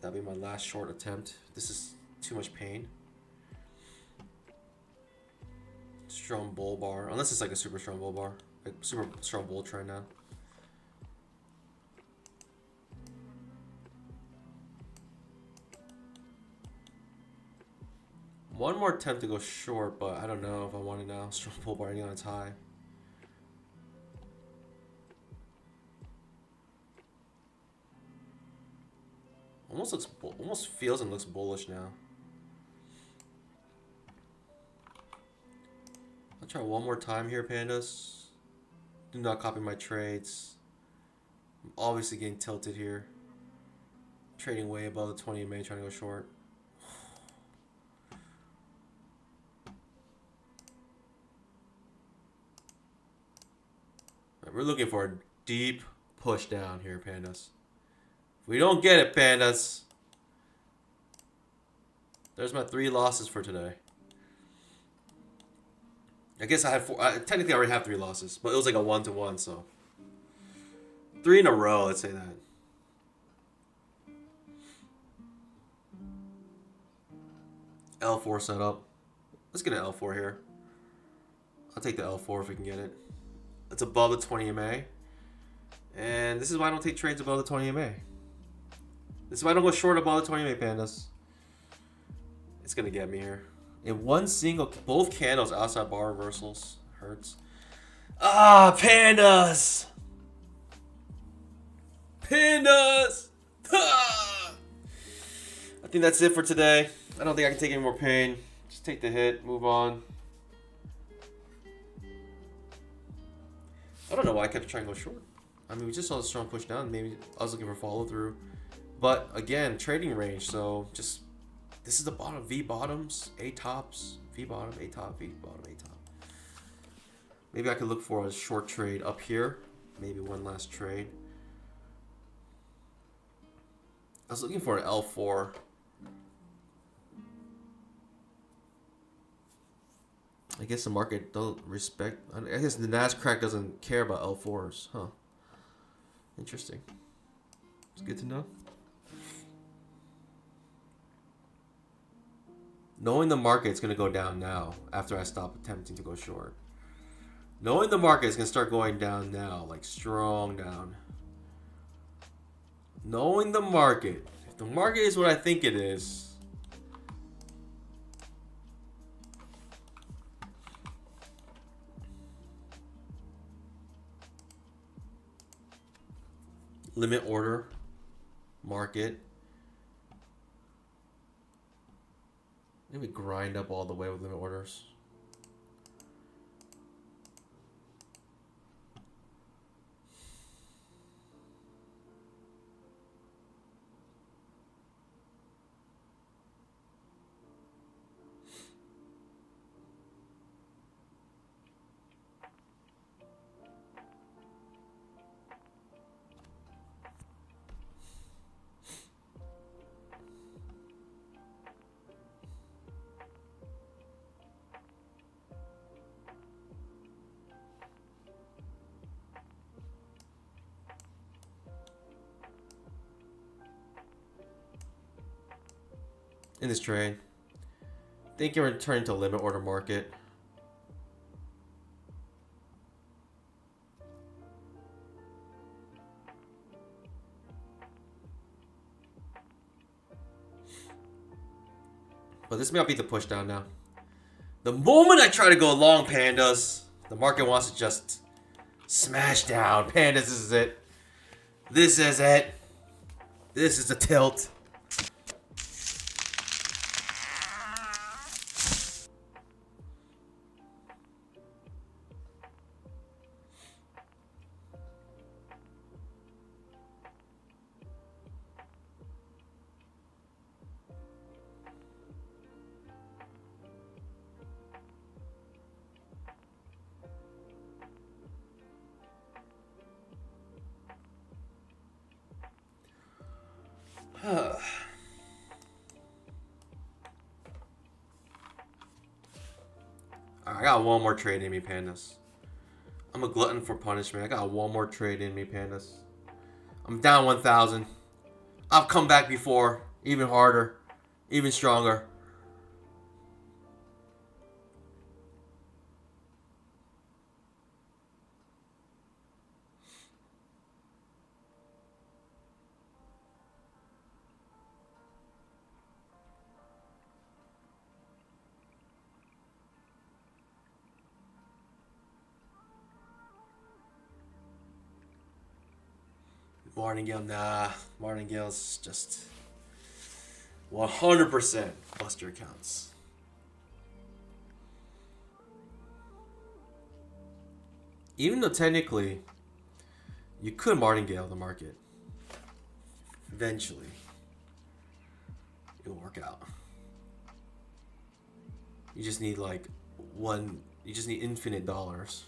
That'll be my last short attempt. This is too much pain. Strong bull bar, unless it's like a super strong bull bar, like super strong bull trend now. One more attempt to go short, but I don't know if I want it now. Strong bull bar on its high. Almost feels and looks bullish now. I'll try one more time here, pandas. Do not copy my trades. I'm obviously getting tilted here. Trading way above the 20 EMA, trying to go short. Right, we're looking for a deep push down here, pandas. If we don't get it, pandas, there's my 3 losses for today. I guess I had 4. Technically, I already have 3 losses, but it was like a 1-to-1, so 3 in a row. Let's say that. L4 setup. Let's get an L4 here. I'll take the L4 if we can get it. It's above the 20 EMA, and this is why I don't take trades above the 20 EMA. This is why I don't go short above the 20 EMA, pandas. It's gonna get me here. In one single, both candles outside bar reversals. Hurts. Ah, pandas! Pandas! Ah! I think that's it for today. I don't think I can take any more pain. Just take the hit, move on. I don't know why I kept trying to go short. I mean, we just saw a strong push down. Maybe I was looking for follow through. But again, trading range. So just, this is the bottom. V bottoms, A tops, V bottom, A top, V bottom, A top. Maybe I could look for a short trade up here. Maybe one last trade. I was looking for an L4. I guess the market don't respect. I guess the Nascraq doesn't care about L4s, huh? Interesting. It's good to know. Knowing the market's gonna go down now after I stop attempting to go short. Knowing the market is gonna start going down now, like strong down. Knowing the market, if the market is what I think it is. Limit order, market. Maybe grind up all the way with limit orders. in this trade. Think you're returning to limit order market. But this may not be the push down now. The moment I try to go long pandas, the market wants to just smash down. Pandas, this is it. This is it. This is a tilt. I got one more trade in me, pandas. I'm a glutton for punishment. I got one more trade in me, pandas. I'm down 1,000. I've come back before, even harder, even stronger. Martingale, nah. Martingale's just 100% bust your accounts. Even though technically you could martingale the market, eventually it'll work out. You just need like you just need infinite dollars.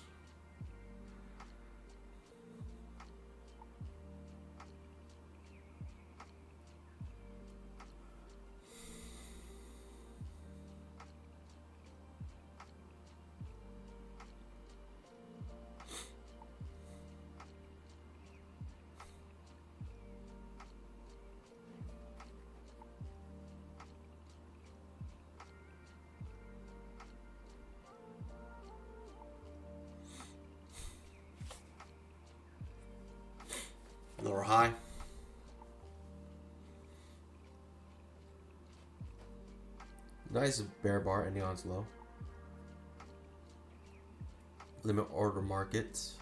Lower high. Nice bear bar ending on its low. Limit order markets.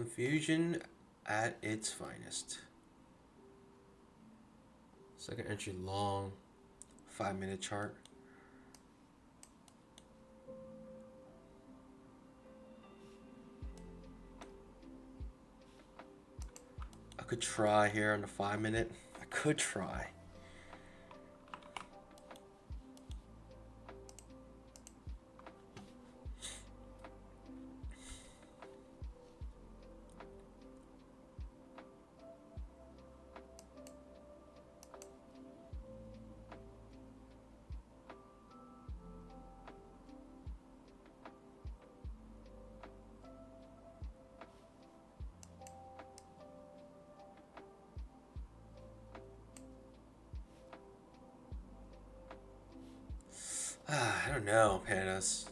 Confusion at its finest. Second entry long, 5-minute chart. I could try here on the 5-minute. I could try. I don't know, Panis.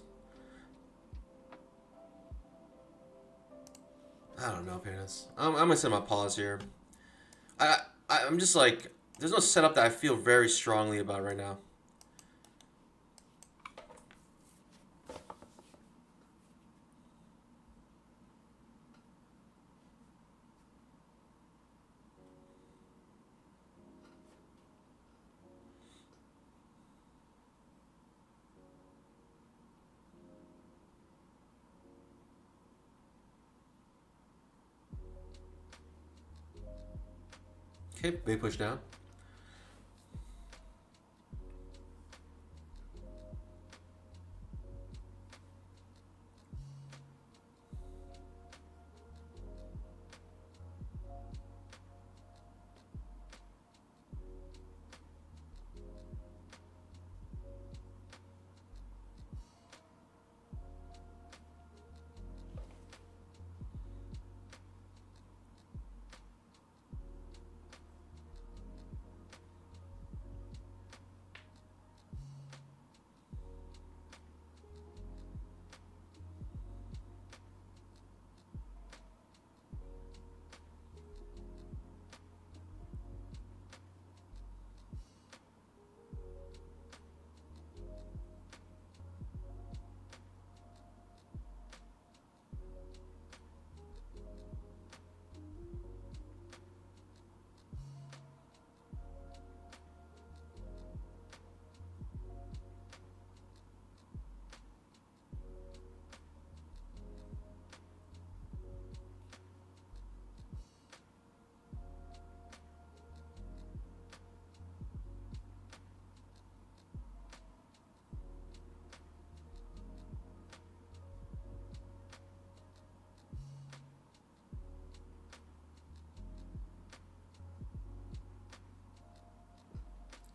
I don't know, Panis. I'm gonna set my pause here. I'm just like, there's no setup that I feel very strongly about right now. Okay, big push down.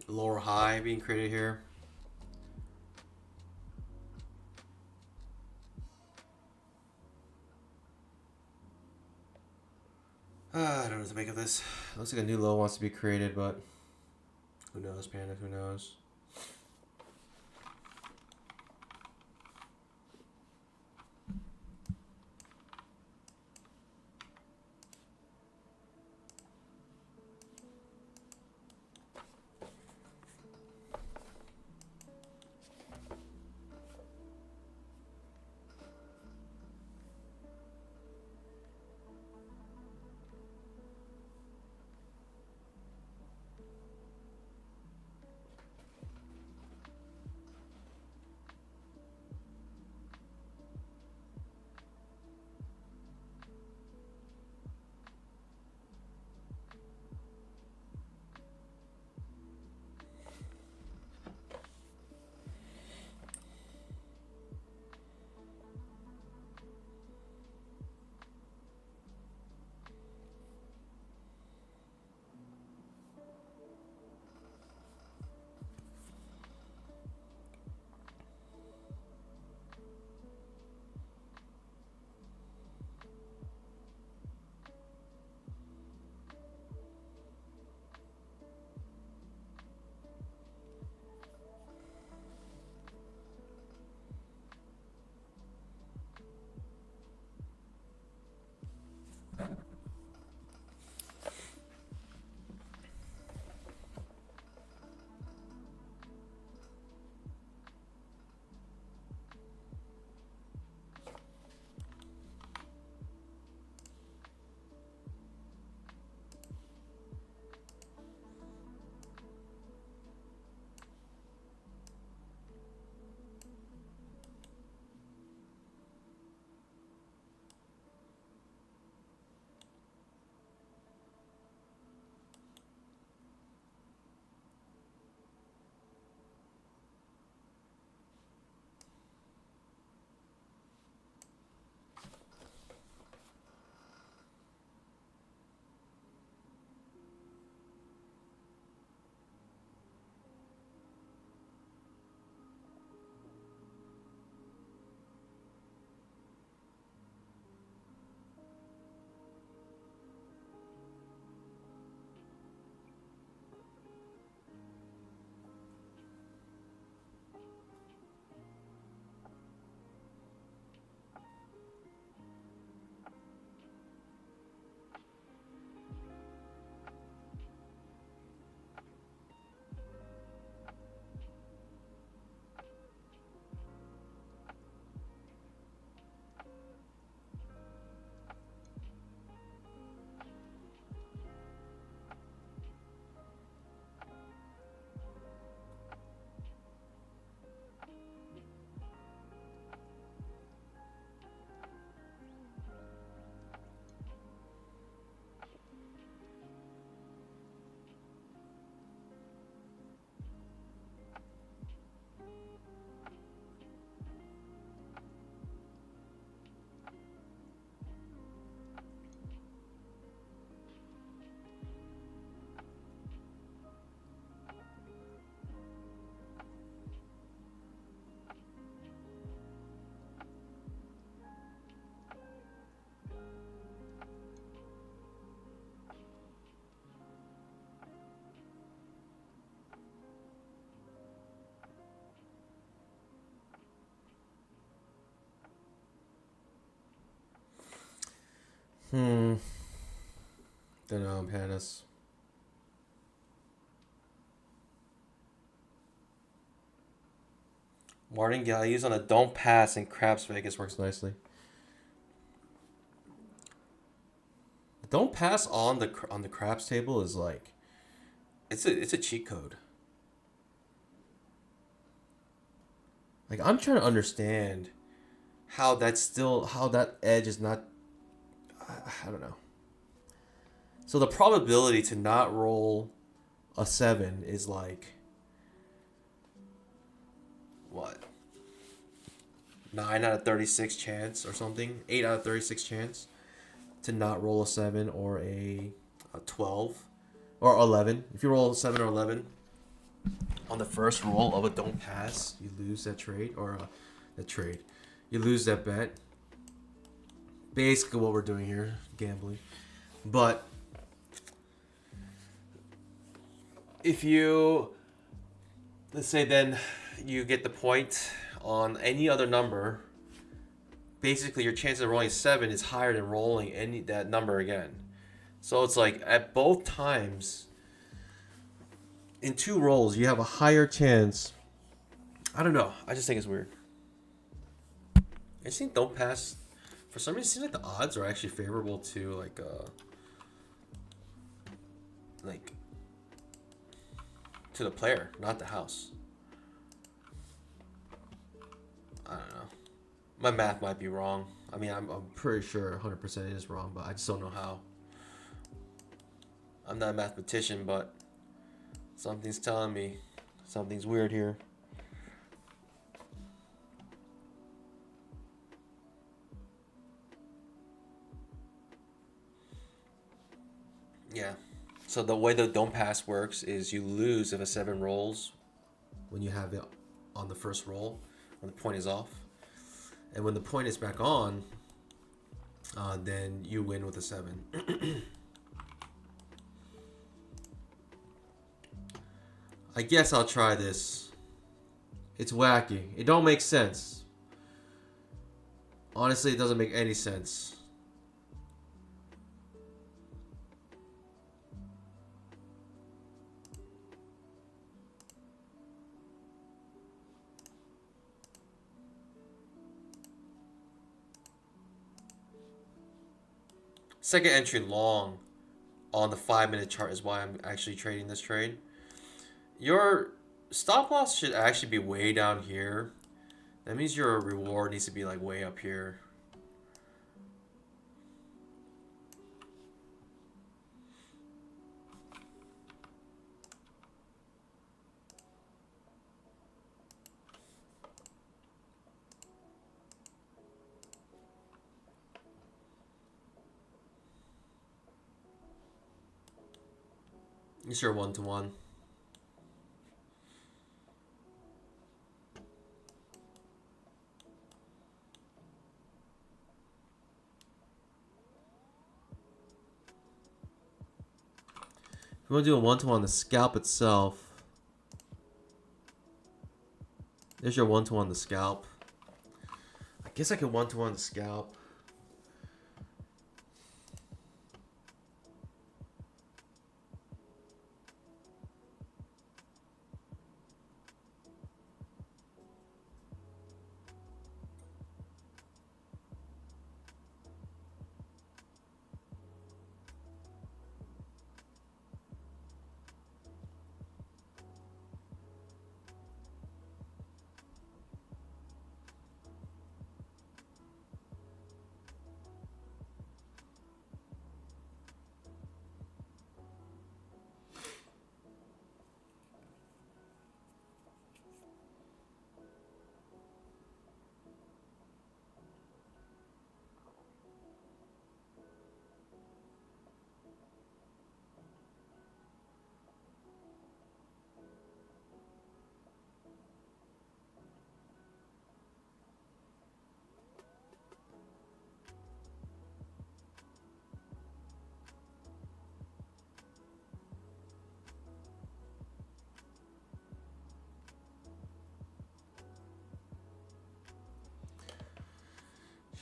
Lower high being created here. I don't know what to make of this. Looks like a new low wants to be created, but who knows, Panda? Who knows? Don't know, Panis. Martingale on a don't pass in Craps Vegas works nicely. Don't pass on the craps table is like it's a cheat code. Like I'm trying to understand how that edge is not. I don't know. So the probability to not roll a 7 is like what? 9 out of 36 chance or something. 8 out of 36 chance to not roll a 7 or a 12 or 11. If you roll a 7 or 11 on the first roll of a don't pass, you lose that trade or the trade. You lose that bet. Basically what we're doing here, gambling. But if you, let's say then you get the point on any other number, basically your chance of rolling 7 is higher than rolling that number again. So it's like at both times, in 2 rolls, you have a higher chance. I don't know. I just think it's weird. I just think don't pass. For some reason, it seems like the odds are actually favorable to like to the player, not the house. I don't know. My math might be wrong. I mean, I'm pretty sure 100% it is wrong, but I just don't know how. I'm not a mathematician, but something's telling me something's weird here. Yeah. So the way the don't pass works is you lose if a 7 rolls when you have it on the first roll, when the point is off. And when the point is back on, then you win with a 7. I guess I'll try this. It's wacky. It don't make sense. Honestly, it doesn't make any sense. Second entry long on the 5-minute chart is why I'm actually trading this trade. Your stop loss should actually be way down here. That means your reward needs to be like way up here. It's your 1-to-1. If you want to do a 1-to-1 on the scalp itself, there's your 1-to-1 on the scalp. I guess I could 1-to-1 the scalp.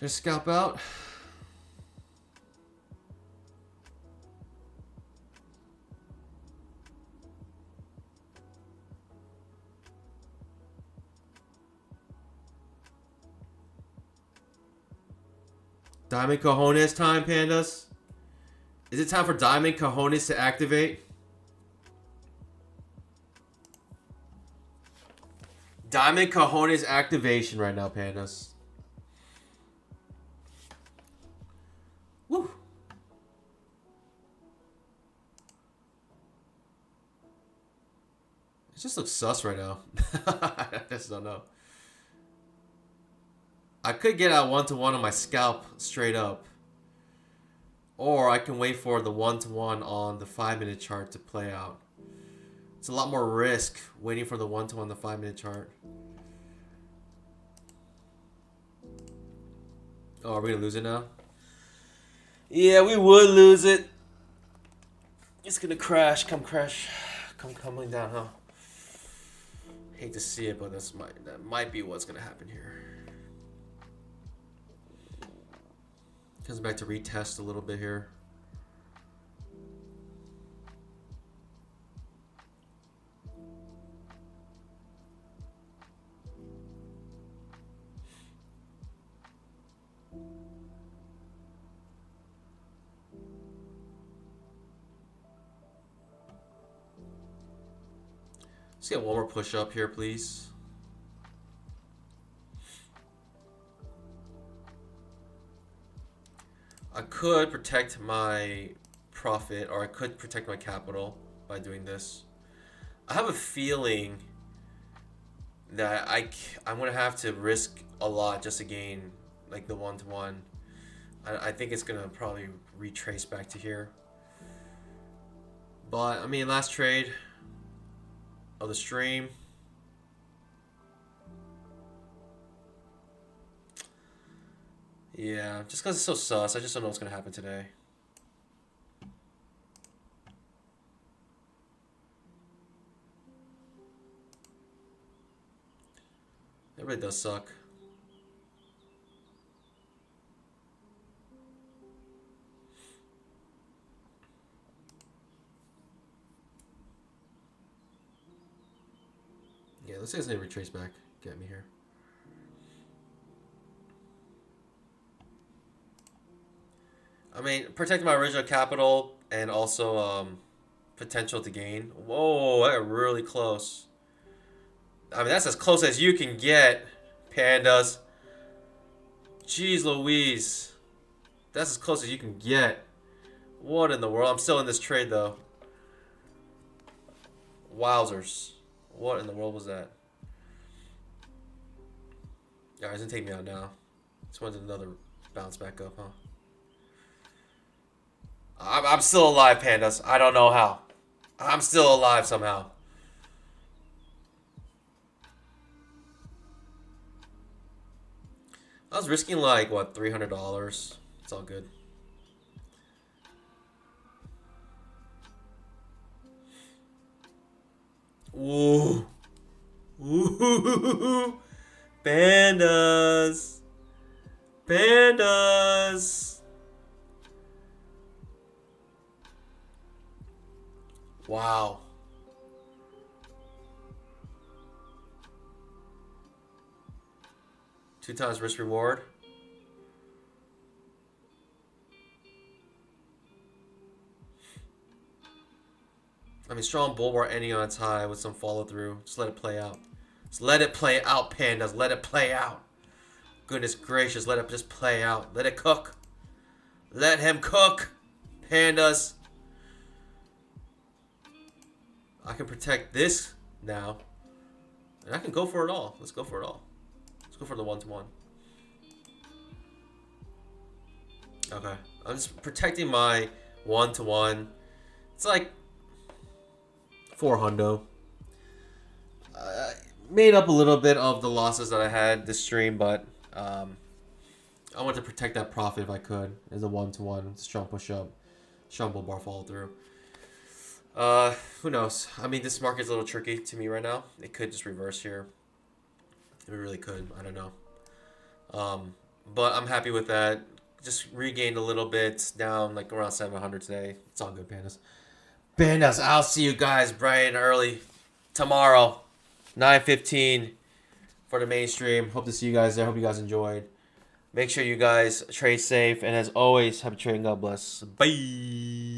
Should I scalp out? Diamond Cojones time, pandas. Is it time for Diamond Cojones to activate? Diamond Cojones activation right now, pandas. Woo. It just looks sus right now. I just don't know. I could get out 1-to-1 on my scalp straight up. Or I can wait for the 1-to-1 on the 5-minute chart to play out. It's a lot more risk waiting for the 1-to-1 on the 5-minute chart. Oh, are we gonna lose it now? Yeah, we would lose it. It's gonna crash. Come coming down, huh? Hate to see it, but that might be what's gonna happen here. Comes back to retest a little bit here. Let's get one more push up here, please. I could protect my profit, or I could protect my capital by doing this. I have a feeling that I'm going to have to risk a lot just to gain like the 1-to-1. I think it's going to probably retrace back to here. But, I mean, last trade of the stream. Yeah, just because it's so sus. I just don't know what's going to happen today. It really does suck. Yeah, looks like it's going to retrace back. Get me here. I mean, protecting my original capital and also potential to gain. Whoa, I got really close. I mean, that's as close as you can get, pandas. Jeez Louise. That's as close as you can get. What in the world? I'm still in this trade, though. Wowzers. What in the world was that? Yeah, it's going to take me out now. This one's another bounce back up, huh? I'm still alive, pandas. I don't know how. I'm still alive somehow. I was risking like, what, $300? It's all good. Ooh. Ooh. Pandas. Pandas. Wow. Two times risk reward. I mean, strong bull bar ending on its high with some follow through. Just let it play out. Just let it play out, pandas. Let it play out. Goodness gracious, let it just play out. Let it cook. Let him cook, pandas. I can protect this now. And I can go for it all. Let's go for it all. Let's go for the 1-to-1. Okay. I'm just protecting my 1-to-1. It's like 400. Made up a little bit of the losses that I had this stream, but I wanted to protect that profit if I could as a 1-to-1. Strong push up. Strong bull bar follow through. Who knows? I mean, this market's a little tricky to me right now. It could just reverse here. It really could. I don't know. But I'm happy with that. Just regained a little bit, down like around 700 today. It's all good, pandas. Pandas, I'll see you guys bright and early tomorrow, 9:15 for the mainstream. Hope to see you guys there. Hope you guys enjoyed. Make sure you guys trade safe, and as always, happy trading. God bless. Bye.